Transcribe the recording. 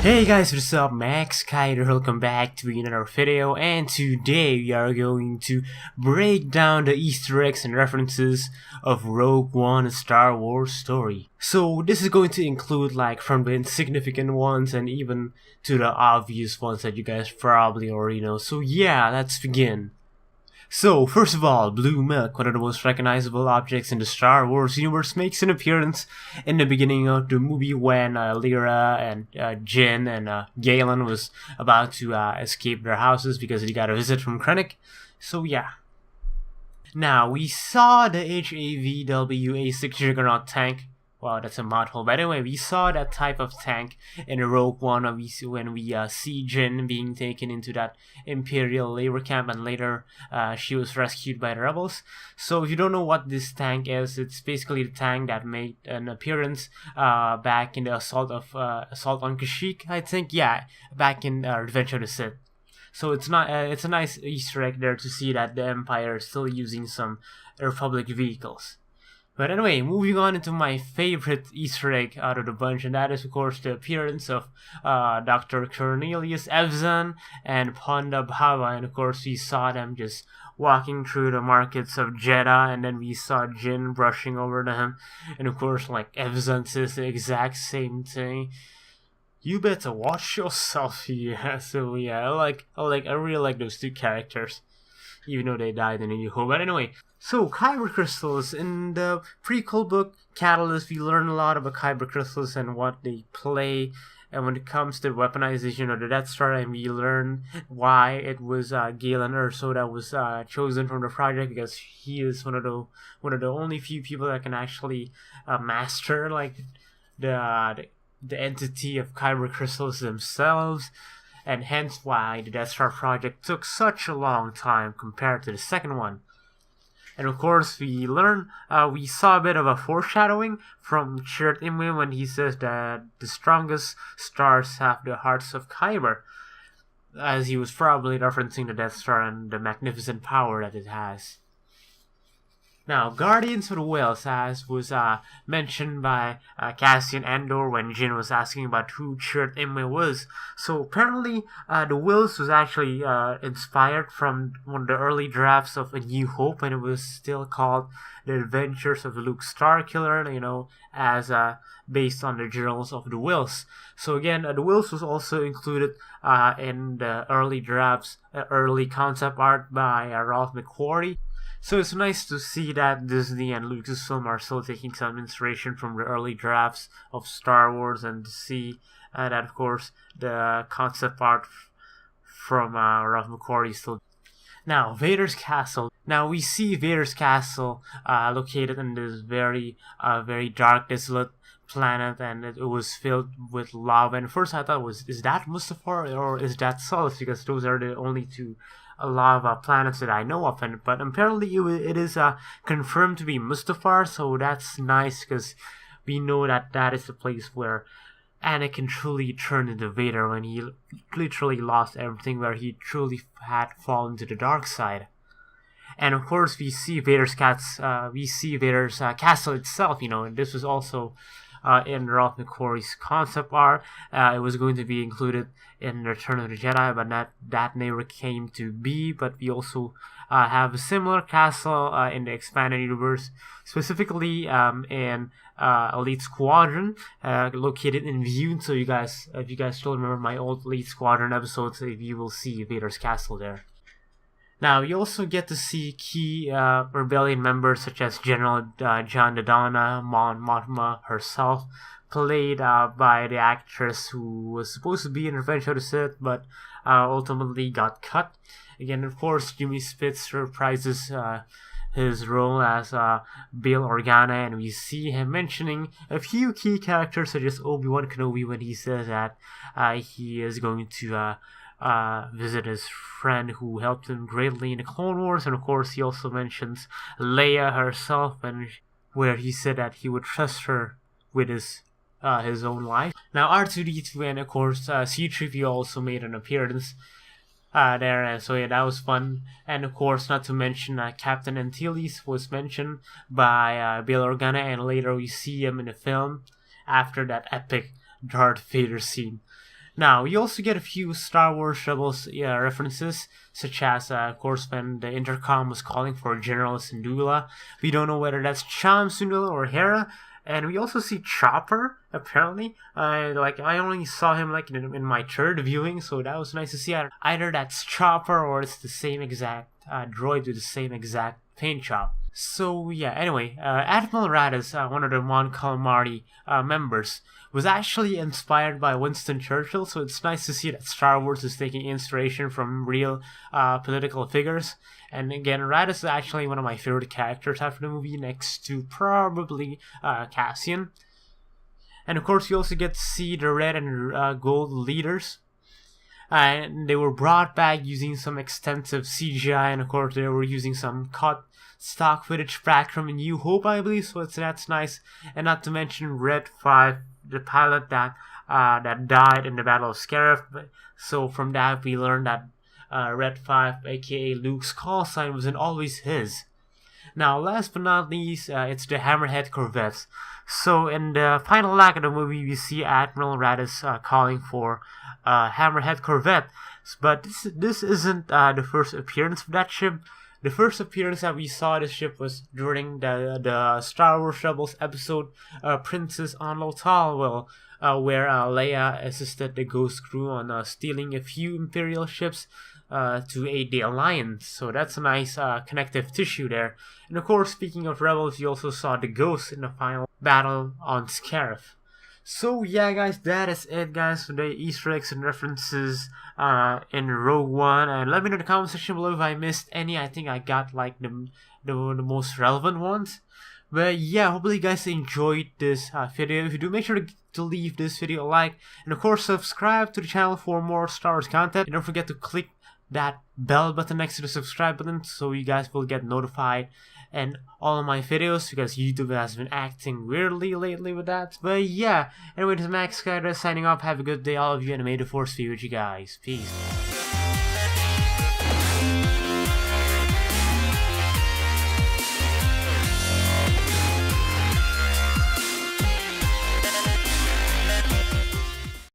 Hey guys, what's up? MaxKydra, welcome back to another video, and today we are going to break down the Easter eggs and references of Rogue One, a Star Wars story. So this is going to include like from the insignificant ones and even to the obvious ones that you guys probably already know. So yeah, let's begin. So, first of all, blue milk, one of the most recognizable objects in the Star Wars universe, makes an appearance in the beginning of the movie when Lyra and Jyn and Galen was about to escape their houses because they got a visit from Krennic. So yeah. Now, we saw the HAVWA-6 Juggernaut tank. Wow, that's a mouthful. But anyway, we saw that type of tank in Rogue One when we see Jyn being taken into that Imperial labor camp, and later she was rescued by the rebels. So if you don't know what this tank is, it's basically the tank that made an appearance back in the assault on Kashyyyk, I think. Yeah, back in Revenge of the Sith. So it's a nice Easter egg there to see that the Empire is still using some Republic vehicles. But anyway, moving on into my favorite Easter egg out of the bunch, and that is of course the appearance of Dr. Cornelius Evzan and Ponda Bhava, and of course we saw them just walking through the markets of Jeddah, and then we saw Jyn brushing over them, and of course like Evzan says the exact same thing. You better watch yourself, yeah. So yeah, I really like those two characters, even though they died in A New Hope. But anyway, so Kyber Crystals. In the prequel book Catalyst, we learn a lot about Kyber Crystals and what they play. And when it comes to weaponization of the Death Star, and we learn why it was Galen Erso that was chosen from the project, because he is one of the only few people that can actually master like the entity of Kyber Crystals themselves. And hence why the Death Star project took such a long time compared to the second one. And of course, we saw a bit of a foreshadowing from Chirrut Îmwe when he says that the strongest stars have the hearts of Kyber, as he was probably referencing the Death Star and the magnificent power that it has. Now, Guardians of the Whills, as was mentioned by Cassian Andor when Jyn was asking about who Chirrut Îmwe was. So apparently, the Whills was actually inspired from one of the early drafts of A New Hope, and it was still called The Adventures of Luke Starkiller, as based on the journals of the Whills. So again, the Whills was also included in the early drafts, early concept art by Ralph McQuarrie. So it's nice to see that Disney and Lucasfilm are still taking some inspiration from the early drafts of Star Wars, and to see that, of course, the concept art from Ralph McQuarrie still. Now, Vader's Castle. Now, we see Vader's Castle located in this very dark, desolate planet, and it was filled with lava. And first I thought, is that Mustafar or is that Solus? Because those are the only two lava planets that I know of, but apparently it is confirmed to be Mustafar, so that's nice because we know that is the place where Anakin truly turned into Vader, when he literally lost everything, where he truly had fallen to the dark side. And of course, we see Vader's castle itself. And this was also in Ralph McQuarrie's concept art. It was going to be included in Return of the Jedi, but that never came to be. But we also have a similar castle in the expanded universe, specifically in Elite Squadron, located in Vune. So if you guys still remember my old Elite Squadron episodes, you will see Vader's castle there. Now, you also get to see key rebellion members such as General John Dodonna, Mon Mothma herself, played by the actress who was supposed to be in Revenge of the Sith, but ultimately got cut. Again, of course, Jimmy Spitz reprises his role as Bail Organa, and we see him mentioning a few key characters such as Obi-Wan Kenobi when he says that he is going to visit his friend who helped him greatly in the Clone Wars. And of course he also mentions Leia herself, and where he said that he would trust her with his own life. Now R2-D2 and of course C-3PO also made an appearance there, and so yeah, that was fun. And of course, not to mention Captain Antilles was mentioned by Bail Organa, and later we see him in the film after that epic Darth Vader scene. Now, you also get a few Star Wars Rebels references, such as, of course, when the intercom was calling for General Syndulla. We don't know whether that's Cham Syndulla or Hera. And we also see Chopper, apparently. I only saw him like in my third viewing, so that was nice to see. Either that's Chopper or it's the same exact droid with the same exact paint job. So yeah, anyway, Admiral Raddus, one of the Mon Calamari members, was actually inspired by Winston Churchill, so it's nice to see that Star Wars is taking inspiration from real political figures. And again, Raddus is actually one of my favorite characters after the movie, next to probably Cassian. And of course, you also get to see the red and gold leaders. And they were brought back using some extensive CGI, and of course they were using some cut stock footage back from A New Hope, I believe, so that's nice. And not to mention Red 5, the pilot that died in the Battle of Scarif. So from that we learned that Red 5, aka Luke's call sign, wasn't always his. Now, last but not least, it's the Hammerhead Corvettes. So in the final act of the movie, we see Admiral Raddus calling for Hammerhead Corvette. But this isn't the first appearance of that ship. The first appearance that we saw this ship was during the Star Wars Rebels episode Princess on Lothal, where Leia assisted the Ghost crew on stealing a few Imperial ships to aid the Alliance. So that's a nice connective tissue there. And of course, speaking of Rebels, you also saw the Ghost in the final battle on Scarif. So yeah, guys, that is it, guys, for the Easter eggs and references in Rogue One. And let me know in the comment section below if I missed any. I think I got like the most relevant ones. But yeah, hopefully you guys enjoyed this video. If you do, make sure to leave this video a like. And of course, subscribe to the channel for more Star Wars content. And don't forget to click that bell button next to the subscribe button so you guys will get notified and all of my videos, because YouTube has been acting weirdly lately with that. But yeah, anyway, this is MaxKydra signing off. Have a good day, all of you, and may the Force be with you guys. Peace.